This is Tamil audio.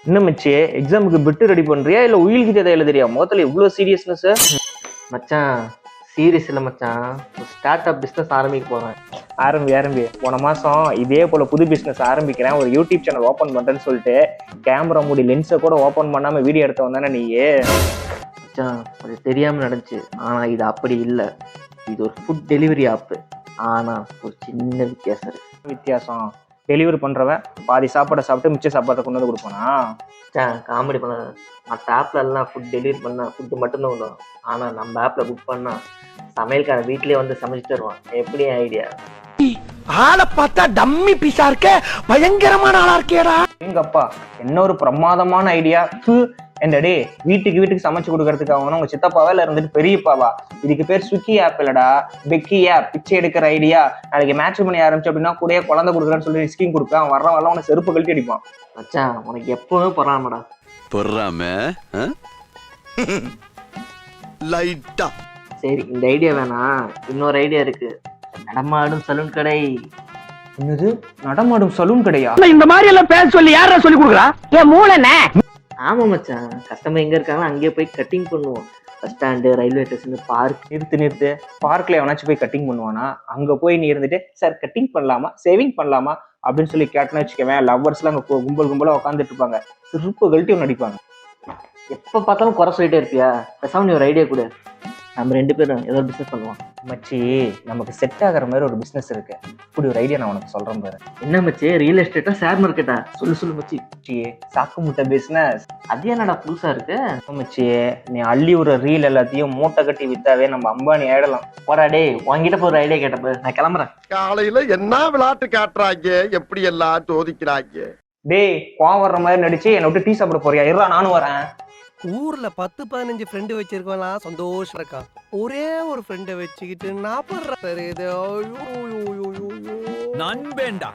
என்ன மச்சி எக்ஸாமுக்கு பிட்டு ரெடி பண்றியா இல்ல உயிலுக்கு தேவை எழுதுறியா? முதல்ல இவ்வளவு சீரியஸ்னஸ். மச்சான் சீரியஸ் இல்லை மச்சான், ஸ்டார்ட் அப் பிஸ்னஸ் ஆரம்பிக்க போகிறேன். ஆரம்பி போன மாசம் இதே போல புது பிசினஸ் ஆரம்பிக்கிறேன், ஒரு யூடியூப் சேனல் ஓபன் பண்றேன்னு சொல்லிட்டு கேமரா மூடி லென்ஸை கூட ஓபன் பண்ணாம வீடியோ எடுத்து வந்தானே நீயே. மச்சான் அது தெரியாமல் நடந்துச்சு, ஆனால் இது அப்படி இல்லை. இது ஒரு ஃபுட் டெலிவரி ஆப்பு. ஆனால் ஒரு சின்ன வித்தியாசம் இருக்கு. வித்தியாசம்? டெலிவரி பண்றவன் பாதி சாப்பாடை சாப்பிட்டு மிச்ச சாப்பாட்டை கொண்டு வந்து கொடுப்பானா? மச்சான் காமெடி பண்ண, மற்ற ஆப்ல எல்லாம் ஃபுட் டெலிவரி பண்ணால் ஃபுட்டு மட்டும்தான் வரும். ஆனால் நம்ம ஆப்பில் புக் பண்ணால் சமையல்காரன் வீட்லேயே வந்து சமைச்சு தருவான். எப்படி ஐடியா? ஆளை பார்த்தா டம்மி பீஸா இருக்க, பயங்கரமான ஆளா இருக்கேடா. எங்கப்பா என்ன ஒரு பிரமாதமான ஐடியா. டே வீட்டுக்கு சமைச்சு கொடுக்கறதுக்கு அவங்க உங்க சித்தப்பாவா இல்ல இருந்துட்டு பெரியப்பாவா? இதுக்கு பேர் ஸ்விக்கி ஆப் இல்லடா, பெக்கி ஆப். பிச்சை எடுக்கிற ஐடியா. நாளைக்கு மேட்ச் பண்ணி ஆரம்பிச்சு அப்படின்னா கூட குழந்தை கொடுக்குறேன்னு சொல்லி ஸ்கீம் கொடுப்பேன். வரலாம் உனக்கு செருப்பு கழட்டி அடிப்பான். மச்சான் உனக்கு எப்பவுமே பொறாமடா. பொறாம லைட்டா. சரி இந்த ஐடியா வேணாம், இன்னொரு ஐடியா இருக்கு. நடமாடும் சலூன் கடை. என்னது நடமாடும் சலூன் கடையா? இந்த மாதிரி எல்லாம் பேச சொல்லி யாரா சொல்லி கொடுக்குறா? என் மூளைனே. ஆமா மச்சான், கஸ்டமர் எங்க இருக்காங்களோ அங்கேயே போய் கட்டிங் பண்ணுவோம். Bus stand, railway station, park. நிறுத்து பார்க்ல எவனாச்சும் போய் கட்டிங் பண்ணுவானா? அங்க போய் நீ இருந்துட்டு சார் கட்டிங் பண்ணலாமா, சேவிங் பண்ணலாமா அப்படின்னு சொல்லி கேட்டேன்னு வச்சுக்கவேன், லவ்வர்ஸ்லாம் அங்க கும்பலா உட்காந்துட்டு இருப்பாங்க. சிறப்பு கழட்டி ஒன்று அடிப்பாங்க. எப்ப பார்த்தாலும் குறை சொல்லிட்டே இருப்பியா? பேசாம நீ ஒரு ஐடியா கொடு, நம்ம 2 பேரும் ஏதோ பிசினஸ் பண்ணுவோம். மச்சி நமக்கு செட் ஆகிற மாதிரி ஒரு பிசினஸ் இருக்கு. இப்படி ஒரு ஐடியா நான் உனக்கு சொல்றேன் பாரு. என்ன மச்சி, ரியல் எஸ்டேட்டா ஷேர் மார்க்கெட்டா? சொல்லு மச்சி. சாக்கு முட்டை பிசினஸ். அது என்னடா புதுசா இருக்கு? மச்சி நீ அள்ளி ஒரு ரீல் எல்லாத்தையும் மூட்டை கட்டி வித்தாவே நம்ம அம்பானி ஆயிடலாம். போடா டே, உங்ககிட்ட போய் ஒரு ஐடியா கேட்டப்ப நான் கிளம்புறேன். காலையில என்ன விளையாட்டு காட்டுறாங்க, எப்படி எல்லாம் சோதிக்கிறாங்க. டேய் கோவம் வர்ற மாதிரி நடிச்சு என்னை விட்டு டீ சாப்பிட போறியா? இருடா நானும் வரேன். ஊர்ல 10-15 ஃப்ரெண்டு வச்சிருக்கலாம், சந்தோஷம் இருக்கா. ஒரே ஒரு ஃப்ரெண்டை வச்சுக்கிட்டு நான் பண்றேன். நண்பேண்டா.